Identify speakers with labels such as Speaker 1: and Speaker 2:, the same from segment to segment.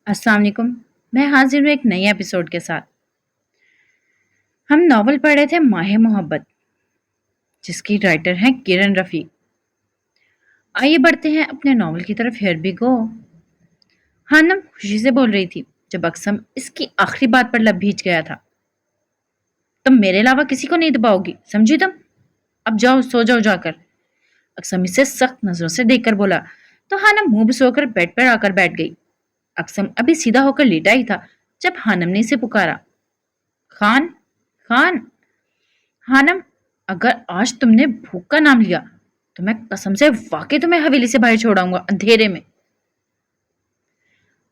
Speaker 1: अस्सलाम वालेकुम। मैं हाजिर हूँ एक नए एपिसोड के साथ। हम नॉवल पढ़ रहे थे माहे मोहब्बत, जिसकी राइटर हैं किरण रफ़ीक। आइए बढ़ते हैं अपने नॉवल की तरफ। Here we go. हानम खुशी से बोल रही थी जब अक्सम इसकी आखिरी बात पर लब भीज गया था। तुम मेरे अलावा किसी को नहीं दबाओगी, समझी तुम? अब जाओ, सो जाओ जाकर। अक्सम इसे सख्त नजरों से देखकर बोला तो हानम मुंह सोकर बेड पर आकर बैठ गई। अक्सम अभी सीधा होकर लेटा ही था जब हानम ने इसे पुकारा। खान, खान। हानम, अगर आज तुमने भूख का नाम लिया तो मैं कसम से वाकई तुम्हें हवेली से बाहर छोड़ाऊंगा, अंधेरे में।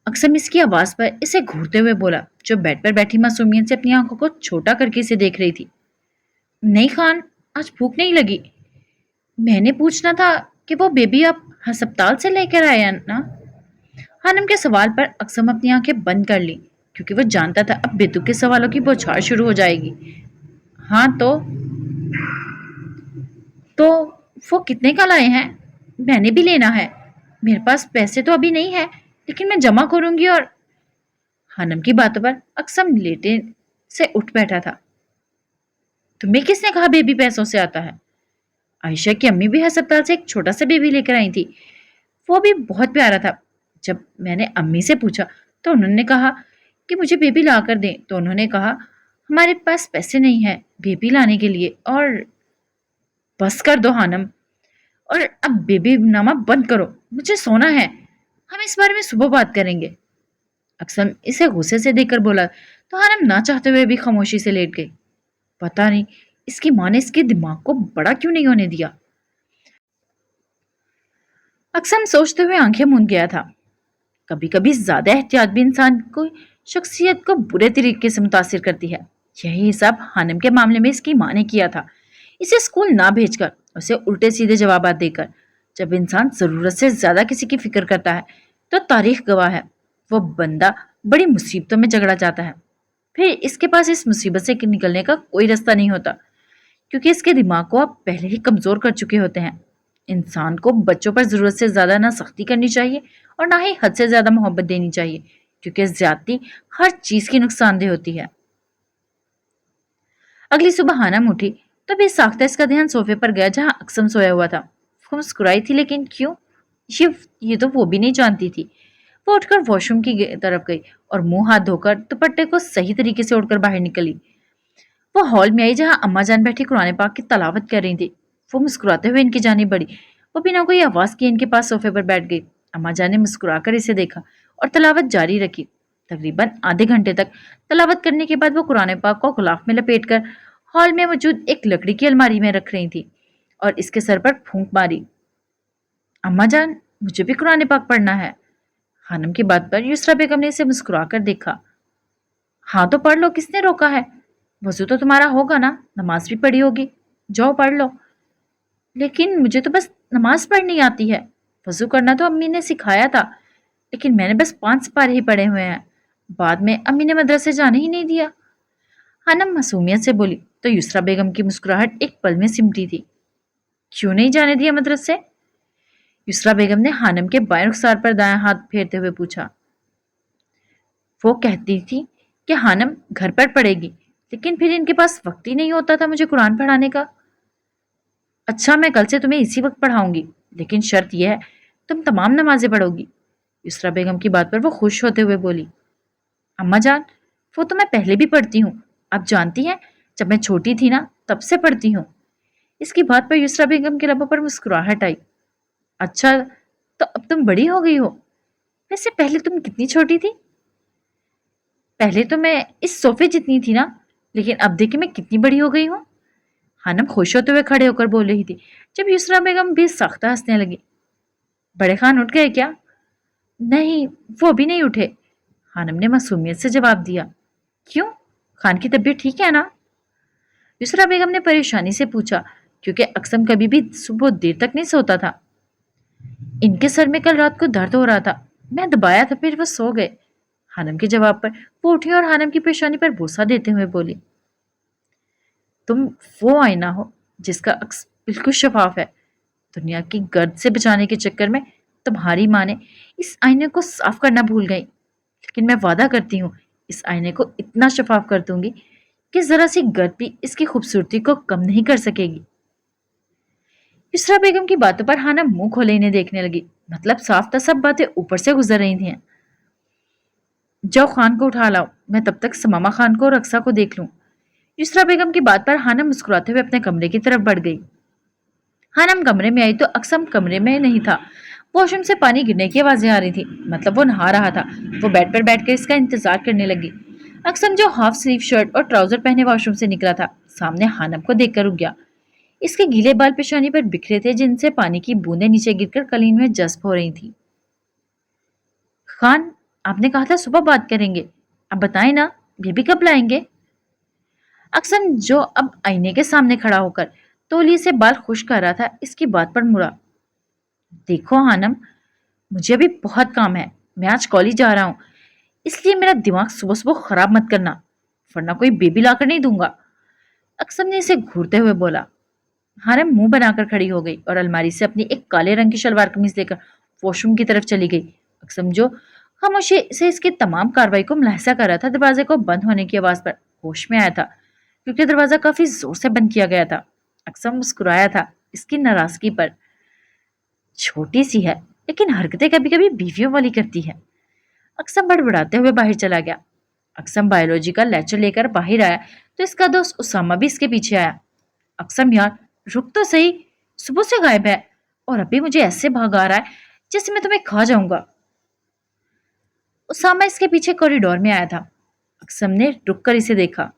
Speaker 1: अक्सम इसकी आवाज पर इसे घूरते हुए बोला, जो बेड पर बैठी मासूमियत से अपनी आंखों को छोटा करके इसे देख रही थी। नहीं खान, आज भूख नहीं लगी। मैंने पूछना था कि वो बेबी आप अस्पताल से लेकर आया ना? हानम के सवाल पर अक्सम अपनी आंखें बंद कर ली, क्योंकि वो जानता था अब बेतुके के सवालों की बौछार शुरू हो जाएगी। हाँ तो वो कितने का लाए हैं? मैंने भी लेना है। मेरे पास पैसे तो अभी नहीं है, लेकिन मैं जमा करूंगी। और हानम की बातों पर अक्सम लेटे से उठ बैठा था। तुम्हें किसने कहा बेबी पैसों से आता है? आयशा की अम्मी भी अस्पताल से एक छोटा सा बेबी लेकर आई थी। वो भी बहुत प्यारा था। जब मैंने अम्मी से पूछा तो उन्होंने कहा कि मुझे बेबी ला कर दें, तो उन्होंने कहा हमारे पास पैसे नहीं है बेबी लाने के लिए। और बस कर दो हानम, और अब बेबी नामा बंद करो, मुझे सोना है। हम इस बारे में सुबह बात करेंगे। अक्सम इसे गुस्से से देखकर बोला तो हानम ना चाहते हुए भी खामोशी से लेट गई। पता नहीं इसकी माँ ने इसके दिमाग को बड़ा क्यों नहीं होने दिया। अक्सम सोचते हुए आंखें मूंद गया था। कभी कभी ज्यादा एहतियात भी इंसान को शख्सियत को बुरे तरीके से मुतासिर करती है। यही हिसाब हानम के मामले में इसकी माँ ने किया था। इसे स्कूल ना भेजकर, उसे उल्टे सीधे जवाब देकर। जब इंसान जरूरत से ज्यादा किसी की फिक्र करता है तो तारीख गवाह है, वो बंदा बड़ी मुसीबतों में झगड़ा जाता है। फिर इसके पास इस मुसीबत से निकलने का कोई रास्ता नहीं होता, क्योंकि इसके दिमाग को आप पहले ही कमजोर कर चुके होते हैं। इंसान को बच्चों पर जरूरत से ज्यादा ना सख्ती करनी चाहिए और ना ही हद से ज्यादा मोहब्बत देनी चाहिए, क्योंकि ज्यादती हर चीज की नुकसानदेह होती है। अगली सुबह हानम उठी तो बेसाख्ता इसका ध्यान सोफे पर गया जहां अक्सम सोया हुआ था। वो मुस्कुराई थी, लेकिन क्यों? ये ये तो वो भी नहीं जानती थी। वो उठकर वॉशरूम की तरफ गई और मुंह हाथ धोकर दुपट्टे को सही तरीके से ओढ़कर बाहर निकली। वो हॉल में आई जहां अम्मा जान बैठी कुरान पाक की तलावत कर रही थी। वो मुस्कुराते हुए इनकी जानिब बढ़ी। वो बिना कोई आवाज किए इनके पास सोफे पर बैठ गई। अम्मा जान ने मुस्कुराकर इसे देखा और तलावत जारी रखी। तकरीबन आधे घंटे तक तलावत करने के बाद वो कुरान पाक को गुलाफ में लपेटकर हॉल में मौजूद एक लकड़ी की अलमारी में रख रही थी और इसके सर पर फूंक मारी। अम्मा जान, मुझे भी कुरान पाक पढ़ना है। खानम की बात पर युसरा बेगम ने इसे मुस्कुराकर देखा। हाँ तो पढ़ लो, किसने रोका है? वजू तो तुम्हारा होगा ना, नमाज भी पढ़ी होगी, जाओ पढ़ लो। लेकिन मुझे तो बस नमाज पढ़नी आती है। वजू करना तो अम्मी ने सिखाया था, लेकिन मैंने बस 5 सिपारे ही पढ़े हुए हैं। बाद में अम्मी ने मदरसे जाने ही नहीं दिया। हानम मासूमियत से बोली तो युसरा बेगम की मुस्कुराहट एक पल में सिमटी थी। क्यों नहीं जाने दिया मदरसे? युसरा बेगम ने हानम के बाएं रुखसार पर दायां हाथ फेरते हुए पूछा। वो कहती थी कि हानम घर पर पढ़ेगी, लेकिन फिर इनके पास वक्त ही नहीं होता था मुझे कुरान पढ़ाने का। अच्छा, मैं कल से तुम्हें इसी वक्त पढ़ाऊंगी, लेकिन शर्त यह है तुम तमाम नमाजें पढ़ोगी। युसरा बेगम की बात पर वो खुश होते हुए बोली। अम्मा जान, वो तो मैं पहले भी पढ़ती हूँ, आप जानती हैं, जब मैं छोटी थी ना तब से पढ़ती हूँ। इसकी बात पर युसरा बेगम के लबों पर मुस्कुराहट आई। अच्छा, तो अब तुम बड़ी हो गई हो। वैसे पहले तुम कितनी छोटी थी? पहले तो मैं इस सोफे जितनी थी ना, लेकिन अब देखिए मैं कितनी बड़ी हो गई हूँ। हानम खुश होते हुए खड़े होकर बोल रही थी जब युसरा बेगम भी सख्ता हंसने लगी। बड़े खान उठ गए क्या? नहीं, वो भी नहीं उठे। हानम ने मासूमियत से जवाब दिया। क्यों, खान की तबीयत ठीक है ना? युसरा बेगम ने परेशानी से पूछा, क्योंकि अक्सम कभी भी सुबह देर तक नहीं सोता था। इनके सर में कल रात को दर्द हो रहा था, मैं दबाया था, फिर वो सो गए। हानम के जवाब पर वो उठी और हानम की पेशानी पर बोसा देते हुए बोली। तुम वो आईना हो जिसका अक्स बिल्कुल शफाफ है। दुनिया की गर्द से बचाने के चक्कर में तुम्हारी माँ ने इस आईने को साफ करना भूल गई, लेकिन मैं वादा करती हूँ इस आईने को इतना शफाफ कर दूंगी कि जरा सी गर्द भी इसकी खूबसूरती को कम नहीं कर सकेगी। युसरा बेगम की बातों पर हाना मुंह खोले इन्हें देखने लगी। मतलब साफ था सब बातें ऊपर से गुजर रही थी। जाओ खान को उठा लाओ, मैं तब तक समामा खान को और रक्सा को देख लूं। युसरा बेगम की बात पर हाना मुस्कुराते हुए अपने कमरे की तरफ बढ़ गई। हानम कमरे में आई तो अक्सम कमरे में नहीं था। वॉशरूम से पानी गिरने की आवाजें आ रही थी, मतलब वो नहा रहा था। वो बेड पर बैठकर इसका इंतजार करने लगी। अक्सम जो हाफ स्लीव शर्ट और ट्राउजर पहने वॉशरूम से निकला था, सामने हानम को देखकर रुक गया। इसके गीले बाल पेशानी पर बिखरे थे, जिनसे पानी की बूंदें नीचे गिरकर कलीन में जज्ब हो रही थी। खान, आपने कहा था सुबह बात करेंगे, अब बताएं ना, बेबी कब लाएंगे? अक्सम जो अब आईने के सामने खड़ा होकर तौलिए से बाल खुश कर रहा था, इसकी बात पर मुड़ा। देखो हानम, मुझे अभी बहुत काम है, मैं आज कॉलेज जा रहा हूँ, इसलिए मेरा दिमाग सुबह सुबह खराब मत करना, वरना कोई बेबी लाकर नहीं दूंगा। अक्सम ने इसे घूरते हुए बोला। हानम मुंह बनाकर खड़ी हो गई और अलमारी से अपनी एक काले रंग की शलवार कमीज लेकर वॉशरूम की तरफ चली गई। अक्सम जो खामोशी से इसकी तमाम कार्रवाई को मुलाहिजा कर रहा था, दरवाजे को बंद होने की आवाज पर होश में आया था, क्योंकि दरवाजा काफी जोर से बंद किया गया था। अक्सम मुस्कुराया था इसकी नाराजगी पर। छोटी सी है, लेकिन हरकतें कभी कभी बीवियों वाली करती है। अक्सम बड़बड़ाते हुए बाहर चला गया। अक्सम बायोलॉजी का लेक्चर लेकर बाहर आया तो इसका दोस्त उसामा भी इसके पीछे आया। अक्सम यार, रुक तो सही, सुबह से गायब है और अभी मुझे ऐसे भाग आ रहा है जैसे मैं तुम्हें खा जाऊंगा। उसामा इसके पीछे कॉरिडोर में आया था। अक्सम ने रुक कर इसे देखा।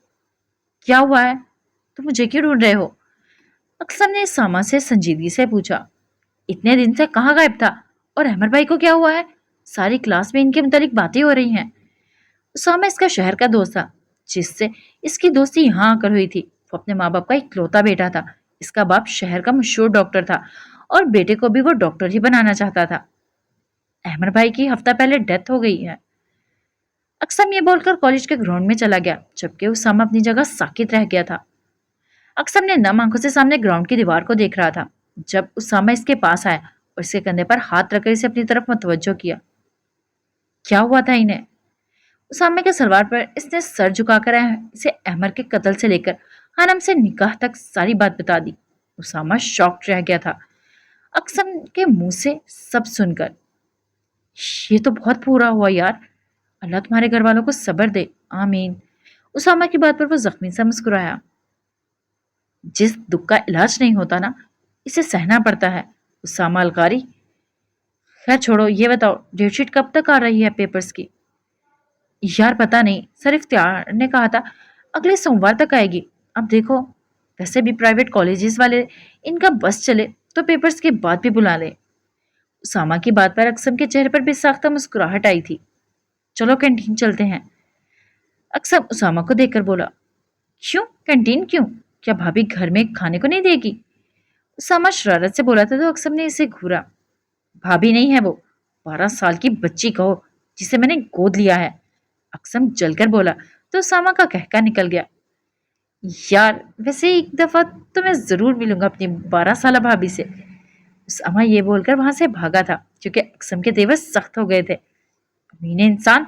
Speaker 1: क्या हुआ है, तुम मुझे क्यों ढूंढ रहे हो? अक्सम ने उसामा से संजीदगी से पूछा। इतने दिन से कहाँ गायब था, और अहमद भाई को क्या हुआ है? सारी क्लास में इनके मुतालिक बातें हो रही हैं। उसामा इसका शहर का दोस्त था, जिससे इसकी दोस्ती यहाँ आकर हुई थी। वो अपने माँ बाप का इकलौता बेटा था। इसका बाप शहर का मशहूर डॉक्टर था और बेटे को भी वो डॉक्टर ही बनाना चाहता था। अहमद भाई की हफ्ता पहले डेथ हो गई है। अक्सम ये बोलकर कॉलेज के ग्राउंड में चला गया, जबकि उसामा अपनी जगह साकित रह गया था। अक्सम ने नम आंखों से सामने ग्राउंड की दीवार को देख रहा था, जब उसामा इसके पास आया और इसके कंधे पर हाथ रखकर इसे अपनी तरफ मुतवज्जो किया। क्या हुआ था इन्हें? उसामे के सलवार पर इसने सर झुकाकर इसे अहमद के कत्ल से लेकर हनम से निकाह तक सारी बात बता दी। उसामा शॉक्ड रह गया था अक्सम के मुंह से सब सुनकर। ये तो बहुत बुरा हुआ यार, अल्लाह तुम्हारे घर वालों को सब्र दे, आमीन। उसामा की बात पर वो जख्मी सा मुस्कुराया। जिस दुख का इलाज नहीं होता ना, इसे सहना पड़ता है, उसामा अलकारी। खैर छोड़ो, ये बताओ डेटशीट कब तक आ रही है पेपर्स की? यार पता नहीं, सर इफ्तियार ने कहा था अगले सोमवार तक आएगी, अब देखो। वैसे भी प्राइवेट कॉलेजेस वाले इनका बस चले तो पेपर्स के बाद भी बुला ले। उसामा की बात पर अक्सम के चेहरे पर बेसाख्ता मुस्कुराहट आई थी। चलो कैंटीन चलते हैं, अक्सम उसामा को देखकर बोला। क्यों कैंटीन क्यों, क्या भाभी घर में खाने को नहीं देगी? उसामा शरारत से बोला था तो अक्सम ने इसे घूरा। भाभी नहीं है वो, 12 साल की बच्ची कहो, जिसे मैंने गोद लिया है, अक्सम जलकर बोला तो उसामा का कहका निकल गया। यार वैसे एक दफा तो मैं जरूर मिलूंगा अपनी 12 साल भाभी से। उसामा ये बोलकर वहां से भागा था, क्योंकि अक्सम के तेवर सख्त हो गए थे। कमीने इंसान,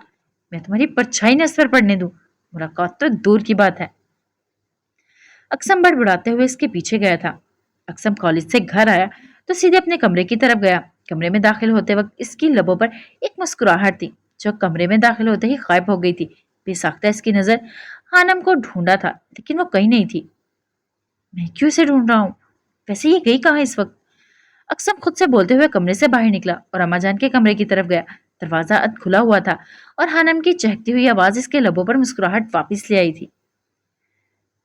Speaker 1: मैं तुम्हारी परछाई न इस पर पड़ने दूं, मुलाकात तो दूर की बात है। अक्सम बड़बड़ाते हुए इसके पीछे गया था। अक्सम कॉलेज से घर आया तो सीधे अपने कमरे की तरफ गया। कमरे में दाखिल होते वक्त इसकी लबों पर एक मुस्कुराहट थी, जो कमरे में दाखिल होते ही गायब हो गई थी। बेसाख्ता इसकी नजर हानम को ढूंढा था, लेकिन वो कहीं नहीं थी। मैं क्यों इसे ढूंढ रहा हूँ, वैसे ये गई कहाँ इस वक्त? अक्सम खुद से बोलते हुए कमरे से बाहर निकला और अम्माजान के कमरे की तरफ गया। दरवाजा अध खुला हुआ था और हानम की चहकती हुई आवाज इसके लबों पर मुस्कुराहट वापस ले आई थी।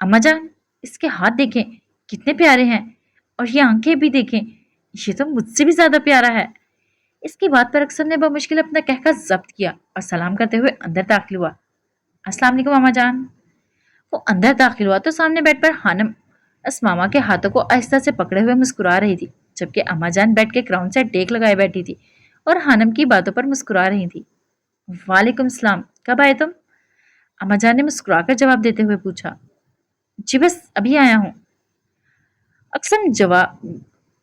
Speaker 1: अम्माजान, इसके हाथ देखें कितने प्यारे हैं, और ये आंखें भी देखें, ये तो मुझसे भी ज्यादा प्यारा है। इसकी बात पर अक्सर ने बमुश्किल अपना कहका जब्त किया और सलाम करते हुए अंदर दाखिल हुआ। अस्सलाम वालेकुम अम्माजान। वो अंदर दाखिल हुआ तो सामने बेड पर हानम असमामा के हाथों को आहिस्ता से पकड़े हुए मुस्कुरा रही थी, जबकि अम्माजान बेड के क्राउन से टेक लगाए बैठी थी और हानम की बातों पर मुस्कुरा रही थी। वालेकुम सलाम, कब आए तुम? अम्माजान ने मुस्कुराकर जवाब देते हुए पूछा। जी बस अभी आया हूँ। अक्सर जवाब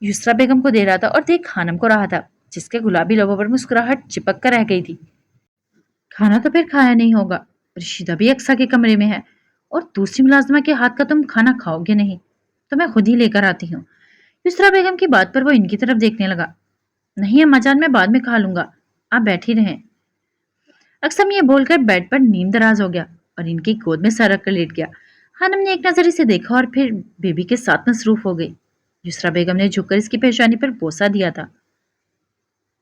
Speaker 1: युसरा बेगम को दे रहा था और देख खानम को रहा था, जिसके गुलाबी लबों पर मुस्कुराहट चिपक कर रह गई थी। खाना तो फिर खाया नहीं होगा। रशीदा भी अक्सा के कमरे में है और दूसरी मुलाजिमा के हाथ का तुम खाना खाओगे नहीं तो मैं खुद ही लेकर आती हूँ। युसरा बेगम की बात पर वो इनकी तरफ देखने लगा। नहीं अम्मा जान, मैं बाद में खा लूंगा, आप बैठी रहें। अक्सम ये बोलकर बेड पर नींद दराज हो गया और इनकी गोद में सर रख कर लेट गया। हानम ने एक नजर इसे देखा और फिर बेबी के साथ मसरूफ हो गई। युसरा बेगम ने झुककर इसकी पेशानी पर बोसा दिया था।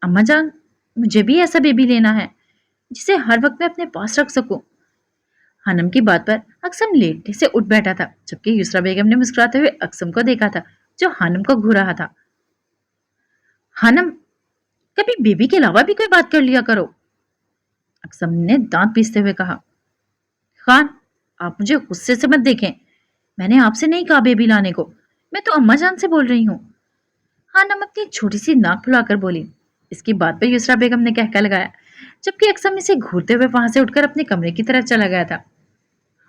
Speaker 1: अम्मा जान, मुझे भी ऐसा बेबी लेना है जिसे हर वक्त मैं अपने पास रख सकूं। हानम की बात पर अक्सम लेटने से उठ बैठा था, जबकि युसरा बेगम ने मुस्कुराते हुए अक्सम को देखा था जो हानम को घूर रहा था। हानम, कभी बेबी के अलावा भी कोई बात कर लिया करो, अक्सम ने दांत पीसते हुए कहा। खान, आप मुझे गुस्से से मत देखें, मैंने आपसे नहीं कहा बेबी लाने को, मैं तो अम्मा जान से बोल रही हूँ। हानम अपनी छोटी सी नाक फुलाकर बोली। इसकी बात पर युसरा बेगम ने कहका लगाया, जबकि अक्सम इसे घूरते हुए वहां से उठकर अपने कमरे की तरफ चला गया था।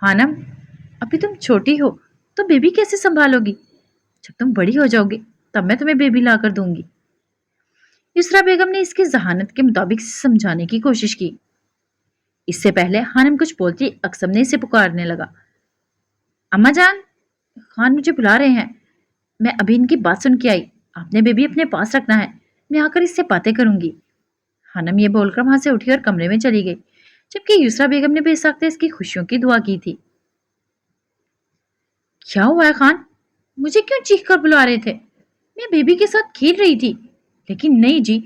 Speaker 1: हानम, अभी तुम छोटी हो तो बेबी कैसे संभालोगी? जब तुम बड़ी हो जाओगी तब मैं तुम्हें बेबी ला कर दूंगी। युसरा बेगम ने इसकी जहानत के मुताबिक समझाने की कोशिश की। इससे पहले हानम कुछ बोलती अक्सम ने इसे पुकारने लगा। अम्मा जान, खान मुझे बुला रहे हैं, मैं अभी इनकी बात सुन के आई। आपने बेबी अपने पास रखना है, मैं आकर इससे बातें करूंगी। हानम ये बोलकर वहां से उठी और कमरे में चली गई, जबकि युसरा बेगम ने बेसाख्ता इसकी खुशियों की दुआ की थी। क्या हुआ है खान? मुझे क्यों चीख कर बुला रहे थे? मैं बेबी के साथ खेल रही थी। लेकिन नहीं जी,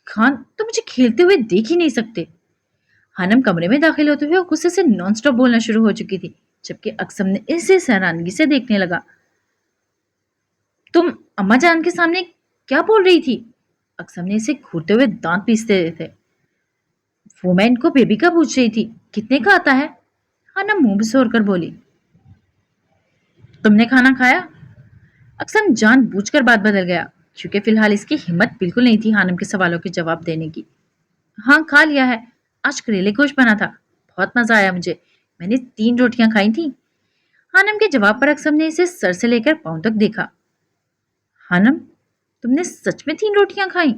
Speaker 1: खान तो मुझे खेलते हुए देख ही नहीं सकते। हानम कमरे में दाखिल होते हुए गुस्से से नॉनस्टॉप बोलना शुरू हो चुकी थी, जबकि अक्सम ने इसे हैरानगी से देखने लगा। तुम अम्मा जान के सामने क्या बोल रही थी? अक्सम ने इसे घूरते हुए दांत पीसते थे। वो मैं इनको बेबी का पूछ रही थी, कितने का आता है? हानम मुंह बिसोर कर बोली। तुमने खाना खाया? अक्सम जानबूझकर बात बदल गया, क्योंकि फिलहाल इसकी हिम्मत बिल्कुल नहीं थी हानम के सवालों के जवाब देने की। हाँ खा लिया है, आज करेले गोश्त बना था, बहुत मजा आया मुझे, मैंने 3 रोटियां खाई थी। हानम के जवाब पर अक्सम ने इसे सर से लेकर पांव तक देखा। हानम, तुमने सच में 3 रोटियां खाई?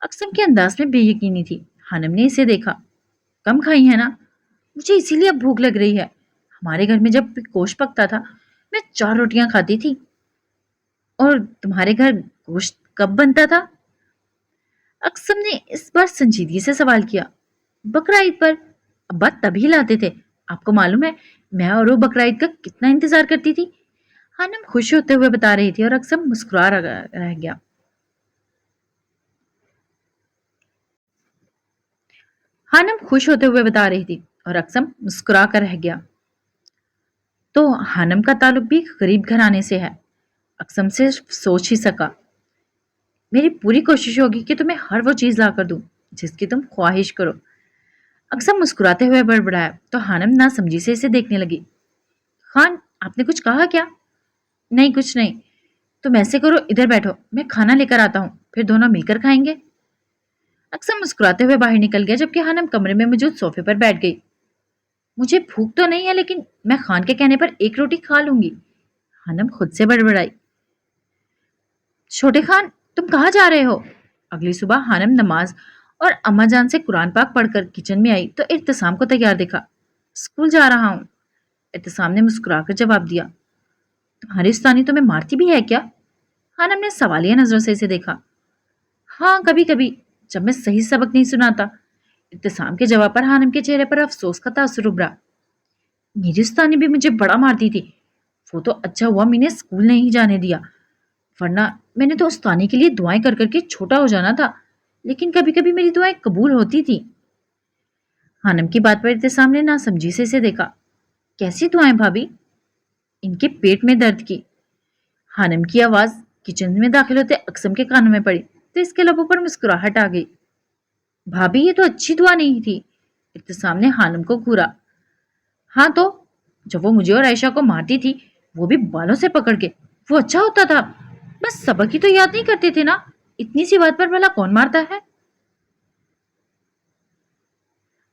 Speaker 1: अक्सम के अंदाज में बेयकीनी थी। हानम ने इसे देखा। कम खाई है ना? मुझे इसीलिए अब भूख लग रही है। हमारे घर में जब गोश्त पकता था मैं 4 रोटियां खाती थी। और तुम्हारे घर गोश्त कब बनता था? अक्सम ने इस बार संजीदगी से सवाल किया। बकरा ईद पर। अब्बा तभी लाते थे, आपको मालूम है मैं और वो बकरा ईद का कितना इंतजार करती थी। हानम खुश होते हुए बता रही थी और अक्सम मुस्कुरा रह गया। हानम खुश होते हुए बता रही थी और अक्सम मुस्कुरा कर रह गया। तो हानम का ताल्लुक भी गरीब घराने से है, अक्सम सिर्फ सोच ही सका। मेरी पूरी कोशिश होगी कि तुम्हें हर वो चीज ला कर दूं जिसकी तुम ख्वाहिश करो। अक्सम मुस्कुराते हुए बड़बड़ाया तो हानम ना समझी से इसे देखने लगी। खान, आपने कुछ कहा क्या? नहीं कुछ नहीं। तुम ऐसे करो, इधर बैठो, मैं खाना लेकर आता हूँ, फिर दोनों मिलकर खाएंगे। अक्सम मुस्कुराते हुए बाहर निकल गया, जबकि हानम कमरे में मौजूद सोफे पर बैठ गई। मुझे भूख तो नहीं है, लेकिन मैं खान के कहने पर एक रोटी खा लूंगी, हानम खुद से बड़बड़ाई। छोटे खान, तुम कहाँ जा रहे हो? अगली सुबह हानम नमाज और अम्मा जान से कुरान पाक पढ़कर किचन में आई तो इर्तिसाम को तैयार देखा। स्कूल जा रहा हूँ, इर्तिसाम ने मुस्कुराकर जवाब दिया। तुम्हारी उस्तानी तुम्हें मारती भी है क्या? हानम ने सवालिया नजरों से इसे देखा। हाँ कभी कभी, जब मैं सही सबक नहीं सुनाता। इत्तेसाम के जवाब पर हानम के चेहरे पर अफसोस का तासुर उभरा। मेरी उस्तानी भी मुझे बड़ा मारती थी, वो तो अच्छा हुआ मैंने स्कूल नहीं जाने दिया, वरना मैंने तो उस्तानी के लिए दुआएं कर करके छोटा हो जाना था। लेकिन कभी कभी मेरी दुआएं कबूल होती थी। हानम की बात पर इत्तेसाम ने नासमझी से इसे देखा। कैसी दुआएं भाभी? इनके पेट में दर्द की। हानम की आवाज किचन में दाखिल होते अक्सम के कानों में पड़ी तो इसके लबों पर मुस्कुराहट आ गई। भाभी ये तो अच्छी दुआ नहीं थी, इत्तेसाम ने हानम को घूरा। हाँ तो, जब वो मुझे और आयशा को मारती थी, वो भी बालों से पकड़ के, वो अच्छा होता था। बस सबक ही तो याद नहीं करते थे ना, इतनी सी बात पर भला कौन मारता है?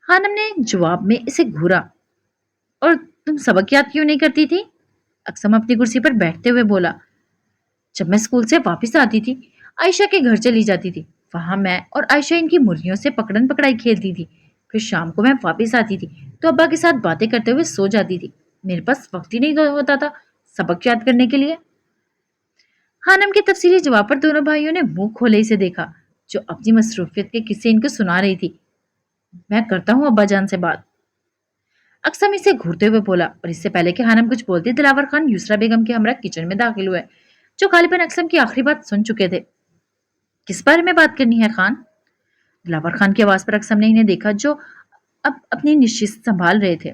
Speaker 1: हानम ने जवाब में इसे घूरा। और तुम सबक याद क्यों नहीं करती थी? अक्सम अपनी कुर्सी पर बैठते हुए बोला। जब मैं स्कूल से वापस आती थी, आयशा के घर चली जाती थी। वहां मैं और आयशा इनकी मुर्गियों से पकड़न पकड़ाई खेलती थी। پھر شام کو میں واپس آتی تھی تو ابا کے ساتھ باتیں کرتے ہوئے سو جاتی تھی. میرے پاس وقت ہی نہیں ہوتا تھا سبق یاد کرنے کے لیے. خانم کے تفصیلی جواب پر دونوں بھائیوں نے منہ کھولے اسے دیکھا جو اپنی مصروفیت کے قصے ان کو سنا رہی تھی. میں کرتا ہوں ابا جان سے بات. اقسم اسے گھورتے ہوئے بولا اور اس سے پہلے کہ خانم کچھ بولتی دلاور خان یسرا بیگم کے ہمراہ کچن میں داخل ہوئے جو غالباً اقسم کی آخری بات سن چکے تھے. کس بارے میں بات کرنی ہے خان؟ دلاور خان کی آواز پر اقسم نے انہیں دیکھا جو اب اپنی نشست سنبھال رہے تھے.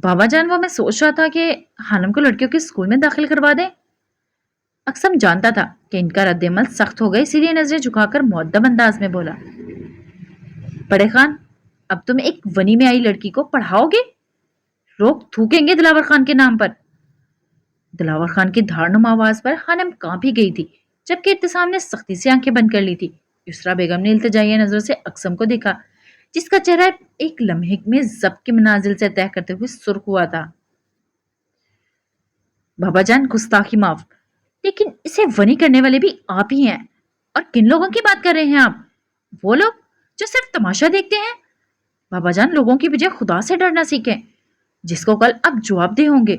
Speaker 1: بابا جان وہ میں سوچ رہا تھا کہ خانم کو لڑکیوں کے اسکول میں داخل کروا دیں. اقسم جانتا تھا کہ ان کا رد عمل سخت ہو گئے اسی لیے نظریں جھکا کر مؤدب انداز میں بولا. بڑے خان اب تم ایک ونی میں آئی لڑکی کو پڑھاؤ گے؟ روک تھوکیں گے دلاور خان کے نام پر. دلاور خان کی دھارنما آواز پر خانم کانپ ہی گئی تھی جبکہ ابتسام نے سختی سے آنکھیں بند کر لی تھی. یسرا بیگم نے التجائیہ نظروں سے اقسم کو دیکھا جس کا چہرہ ایک لمحے میں ضبط کے منازل سے طے کرتے ہوئے سرخ ہوا تھا. بابا جان گستاخی معاف لیکن اسے ونی کرنے والے بھی آپ ہی ہیں. اور کن لوگوں کی بات کر رہے ہیں آپ؟ وہ لوگ جو صرف تماشا دیکھتے ہیں. بابا جان لوگوں کی بجائے خدا سے ڈرنا سیکھیں جس کو کل آپ جواب دہ ہوں گے.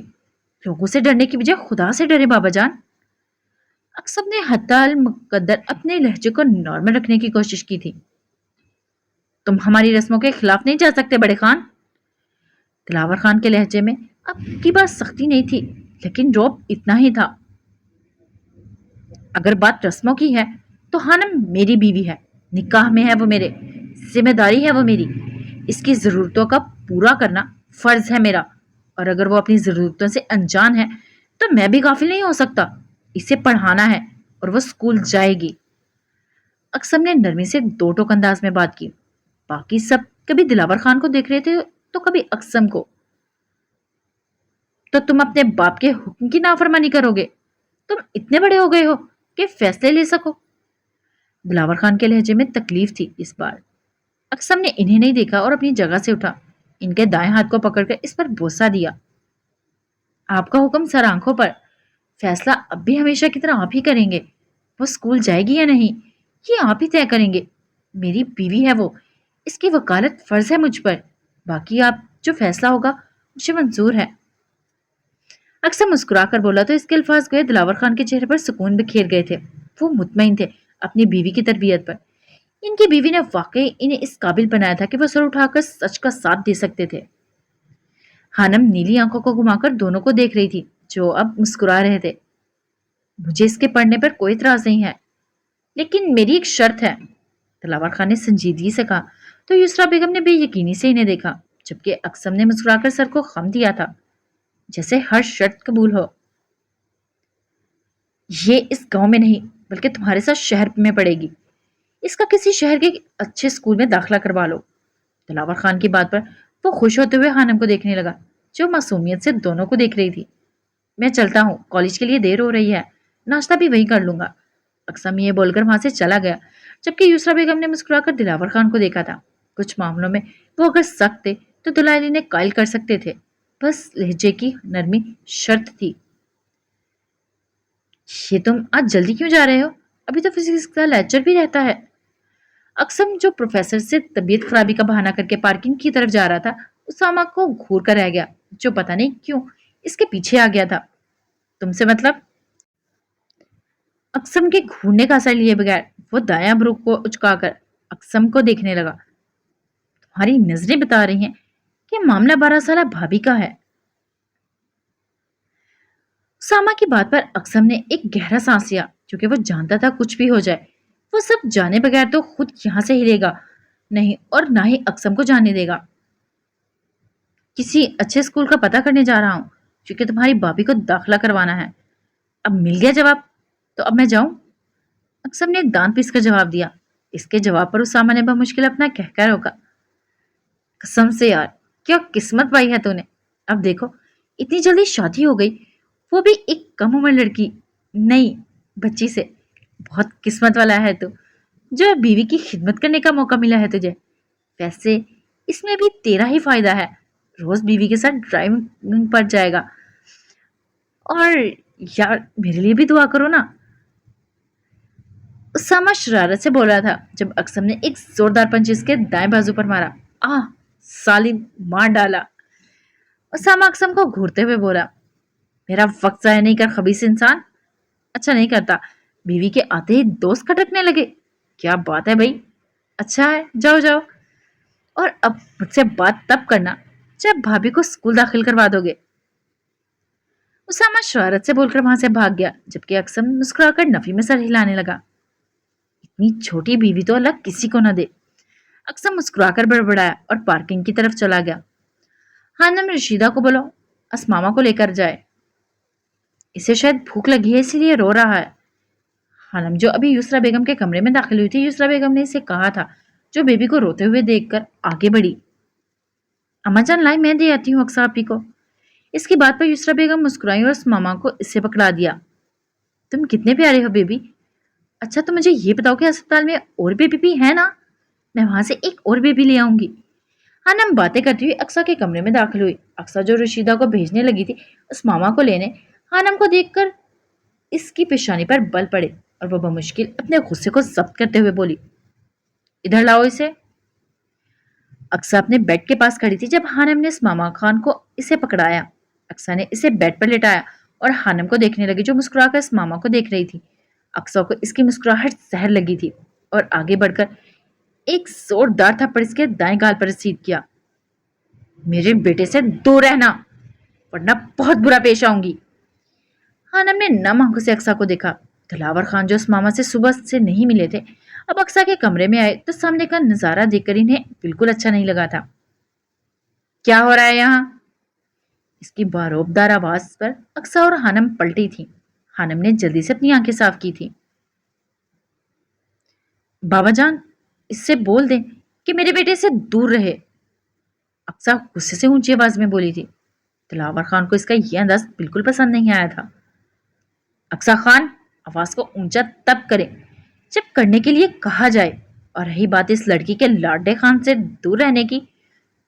Speaker 1: لوگوں سے ڈرنے کی بجائے خدا سے ڈرے بابا جان. اقسم نے حتی المقدر اپنے لہجے کو نارمل رکھنے کی کوشش کی تھی. تم ہماری رسموں کے خلاف نہیں جا سکتے بڑے خان. دلاور خان کے لہجے میں اب کی بات سختی نہیں تھی لیکن روب اتنا ہی تھا. اگر بات رسموں کی ہے تو خانم میری بیوی ہے, نکاح میں ہے وہ میرے, ذمہ داری ہے وہ میری, اس کی ضرورتوں کا پورا کرنا فرض ہے میرا, اور اگر وہ اپنی ضرورتوں سے انجان ہے تو میں بھی غافل نہیں ہو سکتا. اسے پڑھانا ہے اور وہ اسکول جائے گی. اقسم نے نرمی سے دو ٹوک انداز میں بات کی. باقی سب کبھی دلاور خان کو دیکھ رہے تھے تو کبھی اقسم کو. تو تم اپنے باپ کے حکم کی نافرمانی کرو گے؟ تم اتنے بڑے ہو گئے ہو کہ فیصلے لے سکو؟ دلاور خان کے لہجے میں تکلیف تھی اس بار. اقسم نے انہیں نہیں دیکھا اور اپنی جگہ سے اٹھا, ان کے دائیں ہاتھ کو پکڑ کر اس پر بوسہ دیا. آپ کا حکم سر آنکھوں پر, فیصلہ اب بھی ہمیشہ کی طرح آپ ہی کریں گے. وہ اسکول جائے گی یا نہیں یہ آپ ہی طے کریں گے. میری بیوی ہے وہ, اس کی وکالت فرض ہے مجھ پر. باقی آپ جو فیصلہ ہوگا مجھے منظور ہے. اقسم مسکرا کر بولا تو اس کے الفاظ گوئے دلاور خان کے چہرے پر سکون بکھیر گئے تھے. وہ مطمئن تھے اپنی بیوی کی تربیت پر. ان کی بیوی نے واقعی انہیں اس قابل بنایا تھا کہ وہ سر اٹھا کر سچ کا ساتھ دے سکتے تھے. خانم نیلی آنکھوں کو گھما کر دونوں کو دیکھ رہی تھی جو اب مسکرا رہے تھے. مجھے اس کے پڑھنے پر کوئی اعتراض نہیں ہے لیکن میری ایک شرط ہے, دلاور خان نے سنجیدگی سے کہا تو یسرا بیگم نے بے یقینی سے انہیں دیکھا جبکہ اقسم نے مسکرا کر سر کو خم دیا تھا جیسے ہر شرط قبول ہو. یہ اس گاؤں میں نہیں بلکہ تمہارے ساتھ شہر میں پڑے گی. اس کا کسی شہر کے اچھے اسکول میں داخلہ کروا لو. دلاور خان کی بات پر وہ خوش ہوتے ہوئے خانم کو دیکھنے لگا جو معصومیت سے دونوں کو دیکھ رہی تھی. میں چلتا ہوں, کالج کے لیے دیر ہو رہی ہے, ناشتہ بھی وہیں کر لوں گا. اقسم یہ بول کر وہاں سے چلا گیا جبکہ یسرا بیگم نے مسکرا کر دلاور خان کو دیکھا تھا. کچھ معاملوں میں وہ اگر سخت تھے تو دلائل انہیں قائل کر سکتے تھے, بس لہجے کی نرمی شرط تھی. یہ تم آج جلدی کیوں جا رہے ہو؟ ابھی تو فزکس کا لیکچر بھی رہتا ہے. اقسم جو پروفیسر سے طبیعت خرابی کا بہانہ کر کے پارکنگ کی طرف جا رہا تھا اسامہ کو گھور کر رہ گیا جو پتہ نہیں کیوں اس کے پیچھے آ گیا تھا. تم سے مطلب؟ اقسم کے گھورنے کا اثر لیے بغیر وہ دایاں ابرو کو اچکا کر اقسم کو دیکھنے لگا. تمہاری نظریں بتا رہی ہیں کہ معاملہ 12 سالہ بھابھی کا ہے. اسامہ کی بات پر اقسم نے ایک گہرا سانس لیا کیونکہ وہ جانتا تھا کچھ بھی ہو جائے وہ سب جانے بغیر تو خود یہاں سے ہلے گا نہیں اور نہ ہی اقسم کو جانے دے گا. کسی اچھے اسکول کا پتہ کرنے جا رہا ہوں کیونکہ تمہاری بھابھی کو داخلہ کروانا ہے. اب مل گیا جواب, تو اب میں جاؤں؟ اقسم نے دانت پیس کر جواب دیا. اس کے جواب پر اسامہ نے بمشکل اپنا کہہ روکا. قسم سے یار کیا قسمت پائی ہے تو نے. اب دیکھو اتنی جلدی شادی ہو گئی, وہ بھی ایک کم عمر لڑکی نئی بچی سے. بہت قسمت والا ہے تو جو بیوی کی خدمت کرنے کا موقع ملا ہے تجھے. ویسے اس میں بھی تیرا ہی فائدہ ہے, روز بیوی کے ساتھ ڈرائیونگ پر جائے گا. اور یار میرے لیے بھی دعا کرو نا. اسامہ شرارت سے بول رہا تھا جب اقسم نے ایک زوردار پنچ اس کے دائیں بازو پر مارا۔ آہ! سالی، مار ڈالا! اسامہ اقسم کو گھورتے ہوئے بولا، میرا وقت ضائع نہیں کر خبیث انسان۔ اچھا نہیں کرتا، بیوی کے آتے ہی دوست کھٹکنے لگے، کیا بات ہے بھائی؟ اچھا ہے، جاؤ جاؤ، اور اب مجھ سے بات تب کرنا جب بھابھی کو اسکول داخل کروا دو گے۔ اسامہ شرارت سے بول کر وہاں سے بھاگ گیا جبکہ اقسم مسکرا کر نفی میں سر ہلانے لگا۔ اتنی چھوٹی بیوی تو اللہ کسی کو نہ دے، اقسم مسکرا کر بڑبڑایا اور پارکنگ کی طرف چلا گیا۔ خانم رشیدہ کو بولو اسماما کو لے کر جائے، اسے شاید بھوک لگی ہے اسی لیے رو رہا ہے۔ خانم جو ابھی یسرا بیگم کے کمرے میں داخل ہوئی تھی، یسرا بیگم نے اسے کہا تھا، جو بیبی کو روتے ہوئے دیکھ کر آگے بڑھی۔ اما جان لائی، میں دے آتی ہوں اقصی آپی کو۔ اس کی بات پر یسرا بیگم مسکرائی اور اسماما کو اس سے پکڑا دیا۔ تم کتنے پیارے ہو بیبی۔ اچھا تو مجھے یہ بتاؤ کہ اسپتال میں اور بیبی بھی ہے نا؟ میں وہاں سے ایک اور بیبی لے آؤں گی۔ ہم باتیں کرتی ہوئی اقصی کے کمرے میں داخل ہوئی۔ اقصی جو رشیدہ کو بھیجنے لگی تھی اسماما کو لینے، خانم کو دیکھ کر اس کی پیشانی پر بل پڑے اور وہ بمشکل اپنے غصے کو ضبط کرتے ہوئے بولی، ادھر لاؤ اسے۔ اقصی اپنے بیڈ کے پاس کھڑی تھی جب خانم نے اسماما خان کو اسے پکڑایا۔ اقصی نے اسے بیڈ پر لٹایا اور خانم کو دیکھنے لگی جو مسکرا کر اسماما کو دیکھ رہی تھی۔ اقصی کو اس کی مسکراہٹ زہر لگی تھی اور آگے بڑھ کر ایک زوردار تھپڑ اس کے دائیں گال پر رسید کیا۔ میرے بیٹے سے دور رہنا ورنہ بہت برا پیش آؤں گی۔ خانم نے نم آنکھوں سے اقصی کو دیکھا۔ دلاور خان جو اسماما سے صبح سے نہیں ملے تھے اب اقصی کے کمرے میں آئے تو سامنے کا نظارہ دیکھ کر انہیں بالکل اچھا نہیں لگا تھا۔ کیا ہو رہا ہے یہاں؟ اس کی باروبدار آواز پر اقصی اور خانم پلٹی تھی۔ خانم نے جلدی سے اپنی آنکھیں صاف کی تھی۔ بابا جان اس سے بول دیں کہ میرے بیٹے سے دور رہے، اقصی غصے سے اونچی آواز میں بولی تھی۔ دلاور خان کو اس کا یہ انداز بالکل پسند نہیں آیا تھا۔ اقصی خان آواز کو اونچا تب کرے جب کرنے کے لیے کہا جائے، اور رہی بات اس لڑکی کے لاڈے خان سے دور رہنے کی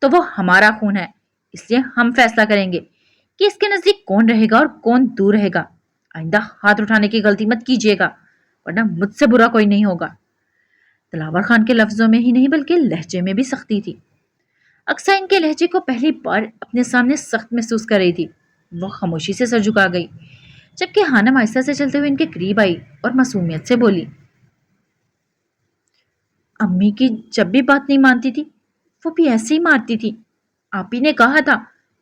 Speaker 1: تو وہ ہمارا خون ہے، اس لیے ہم فیصلہ کریں گے کہ اس کے نزدیک کون رہے گا اور کون دور رہے گا۔ آئندہ ہاتھ اٹھانے کی غلطی مت کیجیے گا ورنہ مجھ سے برا کوئی نہیں ہوگا۔ دلاور خان کے لفظوں میں ہی نہیں بلکہ لہجے میں بھی سختی تھی۔ اقصی ان کے لہجے کو پہلی بار اپنے سامنے سخت محسوس کر رہی تھی۔ وہ خاموشی سے سر جھکا گئی جبکہ خانم آہستہ سے چلتے ہوئے ان کے قریب آئی اور معصومیت سے بولی، امی کی جب بھی بات نہیں مانتی تھی وہ بھی ایسے ہی مارتی تھی۔ آپ ہی نے کہا تھا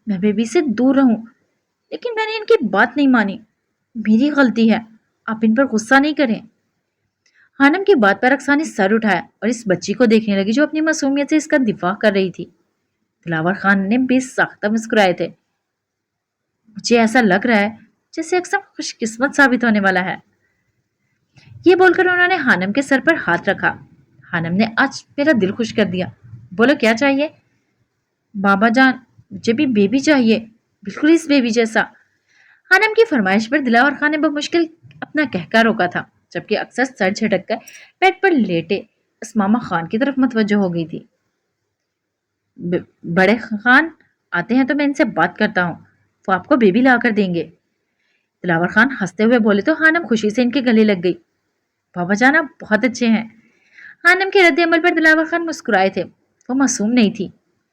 Speaker 1: میں بیبی سے دور رہوں لیکن میں نے ان کی بات نہیں مانی، میری غلطی ہے، آپ ان پر غصہ نہیں کریں۔ خانم کی بات پر اقصی نے سر اٹھایا اور اس بچی کو دیکھنے لگی جو اپنی معصومیت سے اس کا دفاع کر رہی تھی۔ دلاور خان نے بے ساختہ مسکرائے تھے، مجھے ایسا لگ رہا ہے جیسے اقسم خوش قسمت ثابت ہونے والا ہے۔ یہ بول کر انہوں نے خانم کے سر پر ہاتھ رکھا۔ خانم نے آج میرا دل خوش کر دیا، بولو کیا چاہیے؟ بابا جان مجھے بھی بیبی چاہیے، بالکل اس بیبی جیسا۔ خانم کی فرمائش پر دلاور خان نے بمشکل اپنا کہکا روکا تھا جبکہ اکثر سر جھٹک کر بیڈ پر لیٹے اسماما خان کی طرف متوجہ ہو گئی تھی۔ بڑے خان آتے ہیں تو میں ان سے بات کرتا ہوں، وہ آپ کو بیبی لا کر دیں گے۔ دلاور خان ہنستے ہوئے بولے تو خانم خوشی سے ان کے گلے لگ گئی۔ بابا جان آپ بہت اچھے ہیں۔ خانم کے رد عمل پر دلاور خان مسکرائے تھے، وہ معصوم نہیں تھی،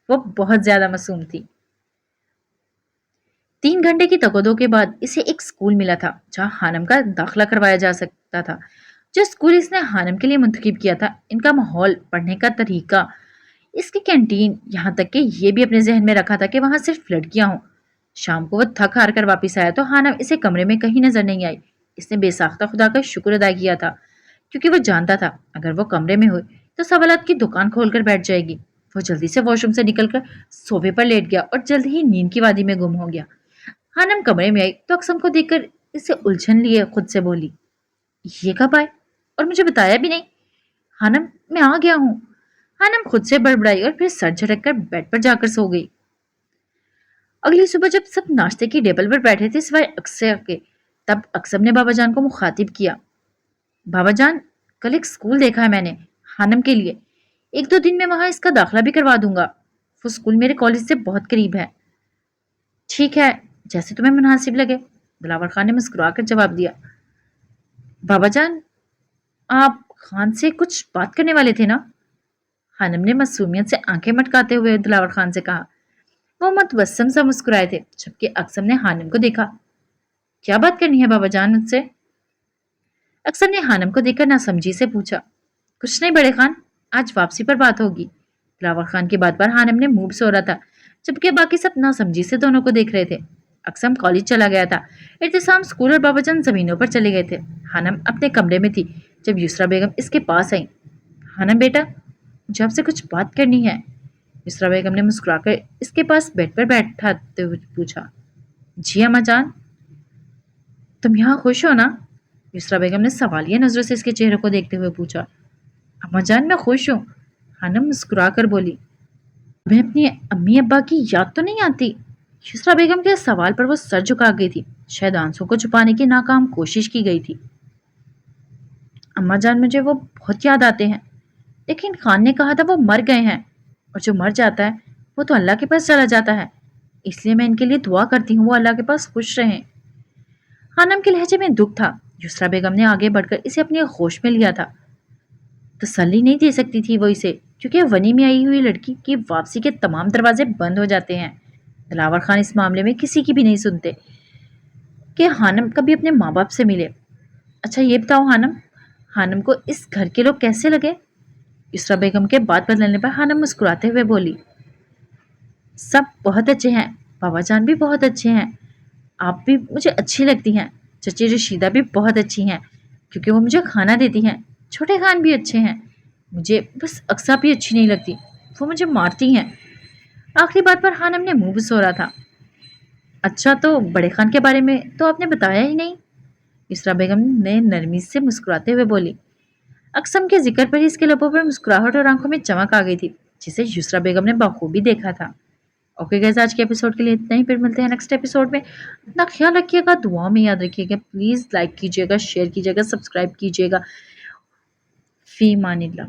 Speaker 1: وہ بہت زیادہ معصوم تھی۔ 3 گھنٹے کی تقدو کے بعد اسے ایک سکول ملا تھا جہاں خانم کا داخلہ کروایا جا سکتا تھا۔ جو سکول اس نے خانم کے لیے منتخب کیا تھا، ان کا ماحول، پڑھنے کا طریقہ، اس کی کینٹین، یہاں تک کہ یہ بھی اپنے ذہن میں رکھا تھا کہ وہاں صرف لڑکیاں ہوں۔ شام کو وہ تھک ہار کر واپس آیا تو خانم اسے کمرے میں کہیں نظر نہیں آئی۔ اس نے بے ساختہ خدا کا شکر ادا کیا تھا کیونکہ وہ جانتا تھا اگر وہ کمرے میں ہوئی تو سوالات کی دکان کھول کر بیٹھ جائے گی۔ وہ جلدی سے واش روم سے نکل کر صوفے پر لیٹ گیا اور جلد ہی نیند کی وادی میں گم ہو گیا۔ خانم کمرے میں آئی تو اقسم کو دیکھ کر اسے الجھن لیے خود سے بولی، یہ کب آئے اور مجھے بتایا بھی نہیں؟ خانم میں آ گیا ہوں۔ خانم خود سے بڑبڑائی اور پھر سر جھٹک کر بیڈ پر جا کر سو گئی۔ اگلی صبح جب سب ناشتے کی ٹیبل پر بیٹھے تھے سوائے اکثر کے، تب اکثر نے بابا جان کو مخاطب کیا، بابا جان کل ایک سکول دیکھا ہے میں نے خانم کے لیے، 1-2 دن میں وہاں اس کا داخلہ بھی کروا دوں گا۔ وہ سکول میرے کالج سے بہت قریب ہے۔ ٹھیک ہے جیسے تمہیں مناسب لگے، دلاور خان نے مسکرا کر جواب دیا۔ بابا جان आप खान से कुछ बात करने वाले थे ना? खानम ने मासूमियत से आंखें मटकाते हुए दिलावर खान से कहा। वो मुतबस्सम सा मुस्कुराए थे, जबकि अक्सम ने हानम को देखा। क्या बात करनी है बाबा जान मुझसे? अक्सर ने हानम को देखकर नासमझी से पूछा। कुछ नहीं बड़े खान, आज वापसी पर बात होगी। दिलावर खान की बात पर हानम ने मुंह सो रहा था, जबकि बाकी सब नासमझी से दोनों को देख रहे थे। अक्सम कॉलेज चला गया था। इर्तिसाम स्कूल और बाबाजान जमीनों पर चले गए थे। हानम अपने कमरे में थी जब युसरा बेगम इसके पास आई। हानम बेटा, मुझे आपसे कुछ बात करनी है। युसरा बेगम ने मुस्कुराकर इसके पास बेड पर बैठाते हुए पूछा। जी अम्मा जान। तुम यहाँ खुश हो ना? युसरा बेगम ने सवालिया नजरों से इसके चेहरे को देखते हुए पूछा। अम्मा जान मैं खुश हूँ, हानम मुस्कुरा कर बोली। तुम्हें अपनी अम्मी अब्बा की याद तो नहीं आती? युसरा बेगम के सवाल पर वो सर झुका गई थी। शायद आंसू को छुपाने की नाकाम कोशिश की गई थी। अम्मा जान मुझे वो बहुत याद आते हैं, लेकिन खान ने कहा था वो मर गए हैं, और जो मर जाता है वो तो अल्लाह के पास चला जाता है। इसलिए मैं इनके लिए दुआ करती हूँ वो अल्लाह के पास खुश रहें। हानम के लहजे में दुख था। युसरा बेगम ने आगे बढ़कर इसे अपने होश में लिया था। तसल्ली नहीं दे सकती थी वो इसे, क्योंकि वनी में आई हुई लड़की की वापसी के तमाम दरवाजे बंद हो जाते हैं। दिलावर खान इस मामले में किसी की भी नहीं सुनते कि हानम कभी अपने माँ बाप से मिले। अच्छा ये बताओ हानम, हानम को इस घर के लोग कैसे लगे? युसरा बेगम के बात बदलने पर हानम मुस्कुराते हुए बोली। सब बहुत अच्छे हैं, बाबा जान भी बहुत अच्छे हैं, आप भी मुझे अच्छी लगती हैं, चची रशीदा भी बहुत अच्छी हैं क्योंकि वो मुझे खाना देती हैं, छोटे खान भी अच्छे हैं, मुझे बस अक्सा भी अच्छी नहीं लगती, वो मुझे मारती हैं। आखिरी बात पर हानम ने मुंह सो रहा था। अच्छा तो बड़े खान के बारे में तो आपने बताया ही नहीं। इसरा बेगम ने नरमी से मुस्कुराते हुए बोली। अक्सम के जिक्र पर ही इसके लबों पर मुस्कुराहट और आंखों में चमक आ गई थी, जिसे युसरा बेगम ने बखूबी देखा था। ओके गाइस, आज के एपिसोड के लिए इतना ही। फिर मिलते हैं नेक्स्ट एपिसोड में। अपना ख्याल रखिएगा, दुआ में याद रखिएगा, प्लीज़ लाइक कीजिएगा, शेयर कीजिएगा, सब्सक्राइब कीजिएगा। फी मानिल्लाह।